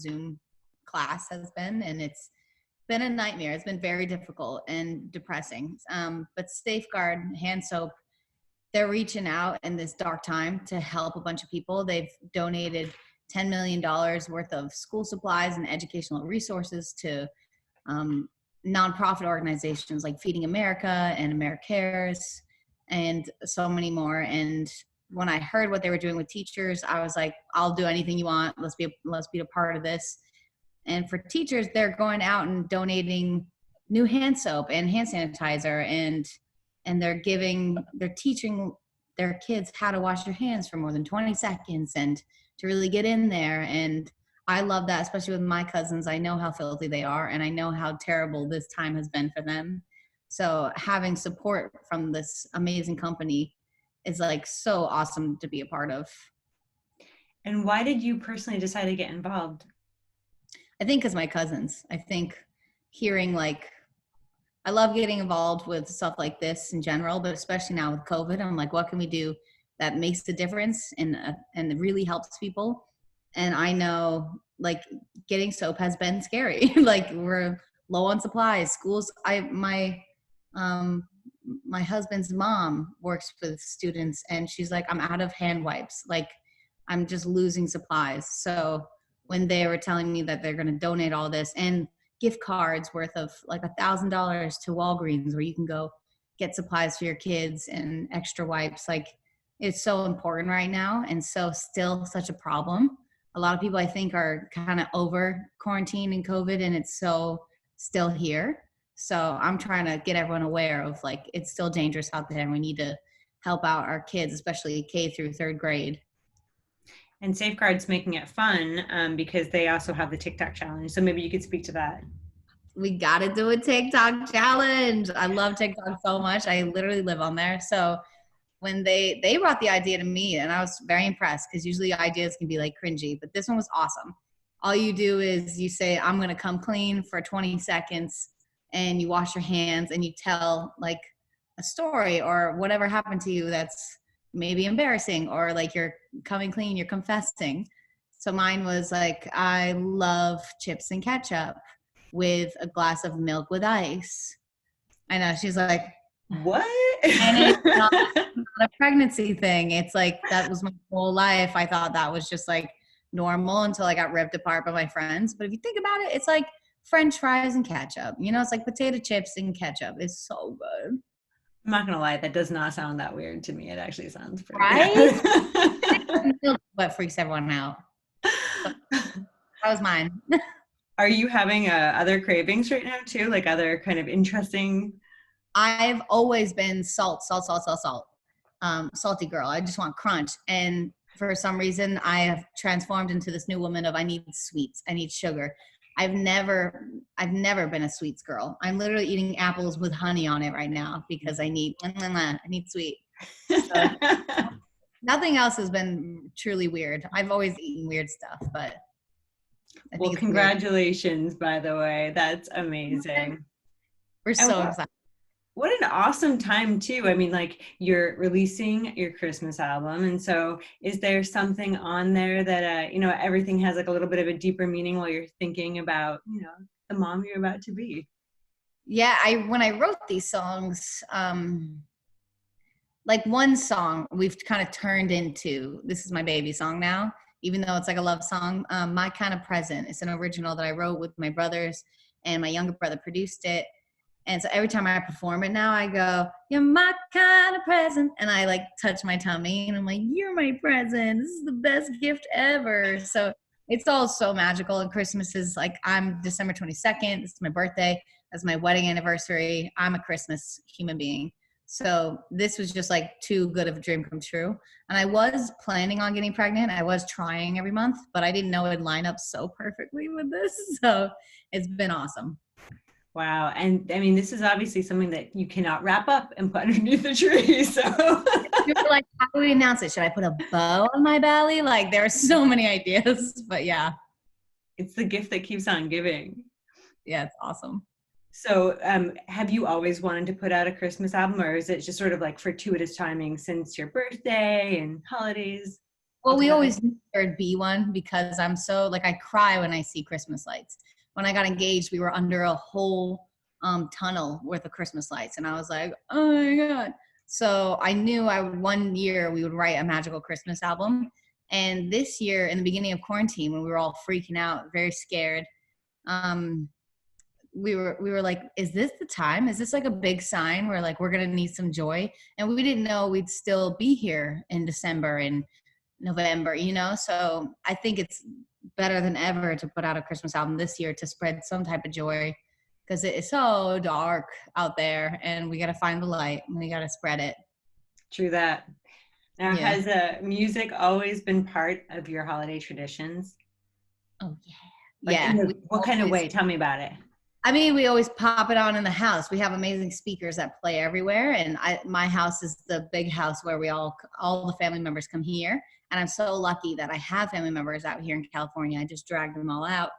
Zoom class has been, and it's been a nightmare. It's been very difficult and depressing. But Safeguard hand soap, they're reaching out in this dark time to help a bunch of people. They've donated $10 million worth of school supplies and educational resources to nonprofit organizations like Feeding America and AmeriCares and so many more. And when I heard what they were doing with teachers, I was like, I'll do anything you want. Let's be a part of this. And for teachers, they're going out and donating new hand soap and hand sanitizer, and they're teaching their kids how to wash their hands for more than 20 seconds and to really get in there. And I love that, especially with my cousins. I know how filthy they are, and I know how terrible this time has been for them. So having support from this amazing company is like so awesome to be a part of. And why did you personally decide to get involved? I think because my cousins. I think hearing I love getting involved with stuff like this in general, but especially now with COVID, I'm like, what can we do that makes the difference and really helps people? And I know like getting soap has been scary. Like we're low on supplies. Schools. My husband's mom works with students, and she's like, I'm out of hand wipes. Like I'm just losing supplies. So when they were telling me that they're going to donate all this and gift cards worth of like $1,000 to Walgreens where you can go get supplies for your kids and extra wipes, like it's so important right now. And so still such a problem. A lot of people I think are kind of over quarantine and COVID, and it's so still here. So I'm trying to get everyone aware of like, it's still dangerous out there and we need to help out our kids, especially K through third grade. And Safeguard's making it fun because they also have the TikTok challenge. So maybe you could speak to that. We got to do a TikTok challenge. I love TikTok so much. I literally live on there. So when they brought the idea to me, and I was very impressed because usually ideas can be like cringy, but this one was awesome. All you do is you say, I'm going to come clean for 20 seconds, and you wash your hands and you tell like a story or whatever happened to you that's maybe embarrassing, or like you're coming clean, you're confessing. So mine was like, I love chips and ketchup with a glass of milk with ice. I know, she's like, what? And it's not a pregnancy thing. It's like, that was my whole life. I thought that was just like normal until I got ripped apart by my friends. But if you think about it, it's like French fries and ketchup. You know, it's like potato chips and ketchup. It's so good. I'm not gonna lie, that does not sound that weird to me. It actually sounds pretty Right? What freaks everyone out. So that was mine. Are you having other cravings right now too? Like other kind of interesting? I've always been salty girl. I just want crunch. And for some reason I have transformed into this new woman of I need sweets. I need sugar. I've never been a sweets girl. I'm literally eating apples with honey on it right now because I need sweet. So, nothing else has been truly weird. I've always eaten weird stuff, but well, congratulations, by the way. That's amazing. We're so excited. What an awesome time too. I mean, like you're releasing your Christmas album. And so is there something on there that, everything has like a little bit of a deeper meaning while you're thinking about, the mom you're about to be? Yeah. When I wrote these songs, like one song we've kind of turned into, this is my baby song now, even though it's like a love song, My Kind of Present. It's an original that I wrote with my brothers, and my younger brother produced it. And so every time I perform it now, I go, you're my kind of present. And I like touch my tummy and I'm like, you're my present. This is the best gift ever. So it's all so magical. And Christmas is like, I'm December 22nd. This is my birthday. That's my wedding anniversary. I'm a Christmas human being. So this was just like too good of a dream come true. And I was planning on getting pregnant. I was trying every month, but I didn't know it would line up so perfectly with this. So it's been awesome. Wow. And I mean, this is obviously something that you cannot wrap up and put underneath the tree. So you're like, how do we announce it? Should I put a bow on my belly? Like there are so many ideas, but yeah. It's the gift that keeps on giving. Yeah, it's awesome. So have you always wanted to put out a Christmas album, or is it just sort of like fortuitous timing since your birthday and holidays? Well, we always knew there'd be one because I'm so like I cry when I see Christmas lights. When I got engaged, we were under a whole tunnel worth of Christmas lights, and I was like, oh my god! So I knew I would one year we would write a magical Christmas album, and this year in the beginning of quarantine when we were all freaking out, very scared, um, we were like, is this the time? Is this like a big sign where like we're gonna need some joy? And we didn't know we'd still be here in December and November, you know? So I think it's better than ever to put out a Christmas album this year to spread some type of joy because it is so dark out there and we got to find the light and we got to spread it. True that. Now, Yeah. has music always been part of your holiday traditions? Oh, yeah. Like, Yeah. what kind of way? Tell me about it. I mean, we always pop it on in the house. We have amazing speakers that play everywhere. And my house is the big house where we all the family members come here. And I'm so lucky that I have family members out here in California. I just dragged them all out.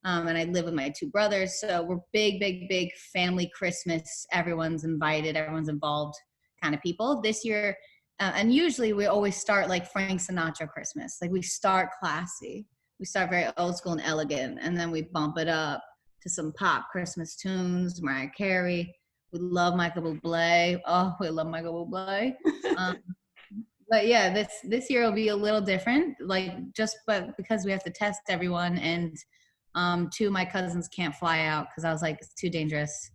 And I live with my two brothers. So we're big family Christmas. Everyone's invited, everyone's involved kind of people. This year, and usually we always start like Frank Sinatra Christmas. Like we start classy. We start very old school and elegant. And then we bump it up to some pop Christmas tunes, Mariah Carey. We love Michael Bublé. Oh, we love Michael Bublé. But yeah, this year will be a little different, like but because we have to test everyone and two of my cousins can't fly out because I was like, it's too dangerous.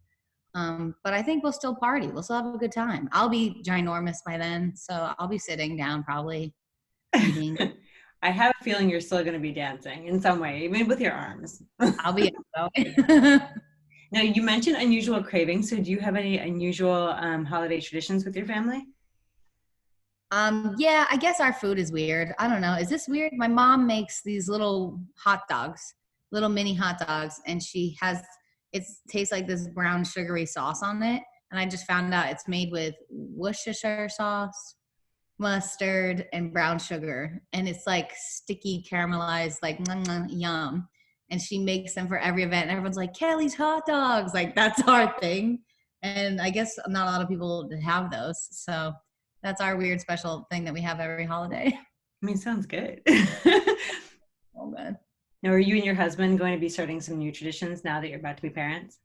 But I think we'll still party. We'll still have a good time. I'll be ginormous by then, so I'll be sitting down probably eating. I have a feeling you're still going to be dancing in some way, even with your arms. I'll be Now, you mentioned unusual cravings. So do you have any unusual holiday traditions with your family? Yeah, I guess our food is weird. I don't know. Is this weird? My mom makes these little hot dogs, little mini hot dogs, and it tastes like this brown sugary sauce on it. And I just found out it's made with Worcestershire sauce, mustard, and brown sugar. And it's like sticky caramelized, like yum. And she makes them for every event. And everyone's like, Kelly's hot dogs. Like that's our thing. And I guess not a lot of people have those. So that's our weird special thing that we have every holiday. I mean, sounds good. Oh, man. Now, are you and your husband going to be starting some new traditions now that you're about to be parents?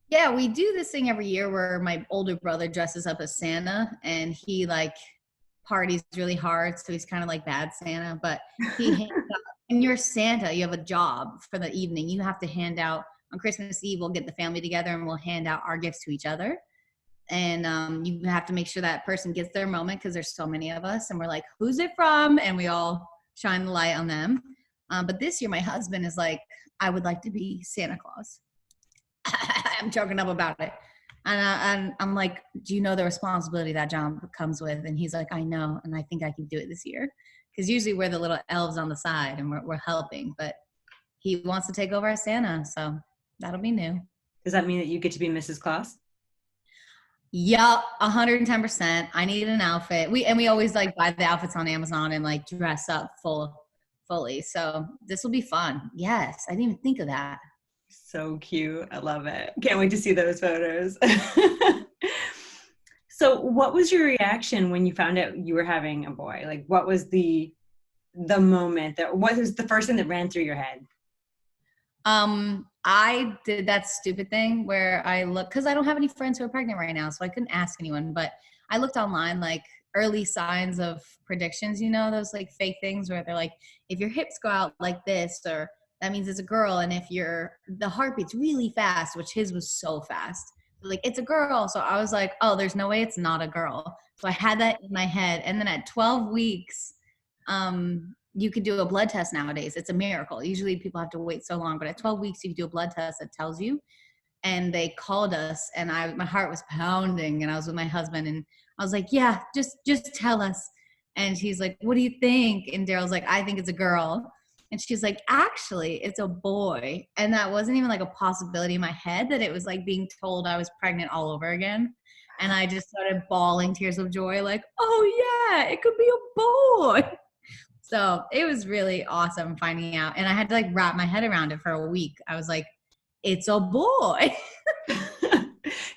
Yeah, we do this thing every year where my older brother dresses up as Santa and he like parties really hard. So he's kind of like bad Santa, but he hands out, and you're Santa, you have a job for the evening. You have to hand out on Christmas Eve, we'll get the family together and we'll hand out our gifts to each other. And you have to make sure that person gets their moment because there's so many of us and we're like, who's it from? And we all shine the light on them. But this year my husband is like, I would like to be Santa Claus. I'm joking up about it. And I'm like, do you know the responsibility that job comes with? And he's like, I know. And I think I can do it this year. Because usually we're the little elves on the side and we're helping. But he wants to take over as Santa. So that'll be new. Does that mean that you get to be Mrs. Claus? Yup, 110%. I need an outfit. We always like buy the outfits on Amazon and like dress up fully. So this will be fun. Yes, I didn't even think of that. So cute. I love it. Can't wait to see those photos. So what was your reaction when you found out you were having a boy? Like what was the moment what was the first thing that ran through your head? I did that stupid thing where I look, cause I don't have any friends who are pregnant right now. So I couldn't ask anyone, but I looked online, like early signs of predictions, you know, those like fake things where they're like, if your hips go out like this, or that means it's a girl. And if the heartbeat's really fast, which his was so fast, like it's a girl. So I was like, oh, there's no way it's not a girl. So I had that in my head. And then at 12 weeks, you could do a blood test nowadays. It's a miracle. Usually people have to wait so long, but at 12 weeks, you can do a blood test that tells you. And they called us and my heart was pounding and I was with my husband and I was like, yeah, just tell us. And he's like, what do you think? And Daryl's like, I think it's a girl. And she's like, actually, it's a boy. And that wasn't even like a possibility in my head that it was like being told I was pregnant all over again. And I just started bawling tears of joy, like, oh yeah, it could be a boy. So it was really awesome finding out. And I had to like wrap my head around it for a week. I was like, it's a boy.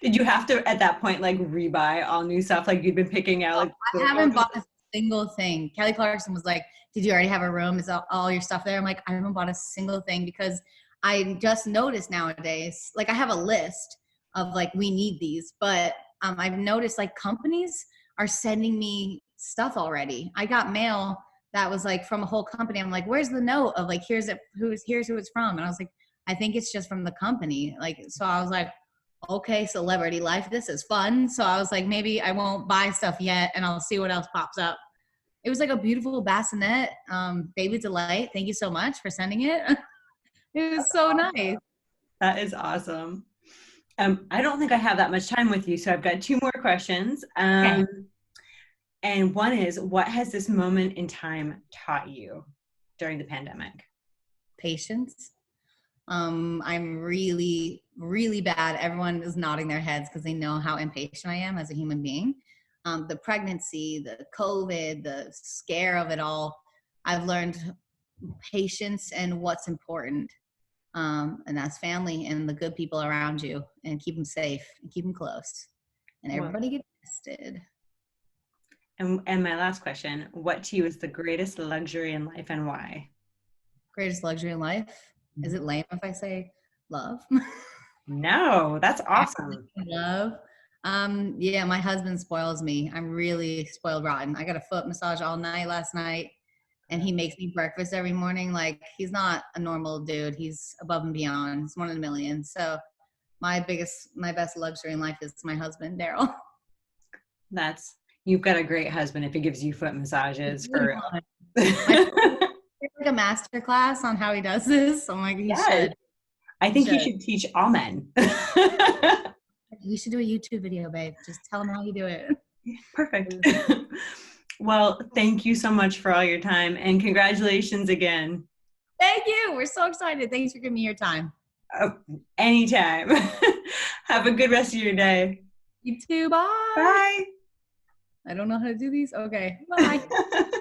Did you have to, at that point, like rebuy all new stuff? Like you'd been picking out? Like, I haven't bought a single thing. Kelly Clarkson was like, did you already have a room? Is all your stuff there? I'm like, I haven't bought a single thing because I just noticed nowadays, like I have a list of like, we need these, but I've noticed like companies are sending me stuff already. I got mail that was like from a whole company. I'm like, where's the note of like, here's who it's from. And I was like, I think it's just from the company. Like, so I was like, okay, celebrity life, this is fun. So I was like, maybe I won't buy stuff yet and I'll see what else pops up. It was like a beautiful bassinet, baby delight. Thank you so much for sending it. It was so nice. That is awesome. I don't think I have that much time with you, so I've got two more questions. Okay. And one is, what has this moment in time taught you during the pandemic? Patience. I'm really, really bad. Everyone is nodding their heads because they know how impatient I am as a human being. The pregnancy, the COVID, the scare of it all, I've learned patience and what's important. And that's family and the good people around you, and keep them safe and keep them close. And everybody get tested. And my last question, what to you is the greatest luxury in life and why? Greatest luxury in life? Is it lame if I say love? No, that's awesome. Love. Yeah, my husband spoils me. I'm really spoiled rotten. I got a foot massage all night last night, and he makes me breakfast every morning. Like, he's not a normal dude. He's above and beyond. He's one in a million. So my best luxury in life is my husband, Daryl. You've got a great husband if he gives you foot massages for real. It's like a master class on how he does this. I'm like, he should. I think he should teach all men. You should do a YouTube video, babe. Just tell him how you do it. Perfect. Well, thank you so much for all your time, and congratulations again. Thank you. We're so excited. Thanks for giving me your time. Anytime. Have a good rest of your day. You too. Bye. Bye. I don't know how to do these. Okay. Bye.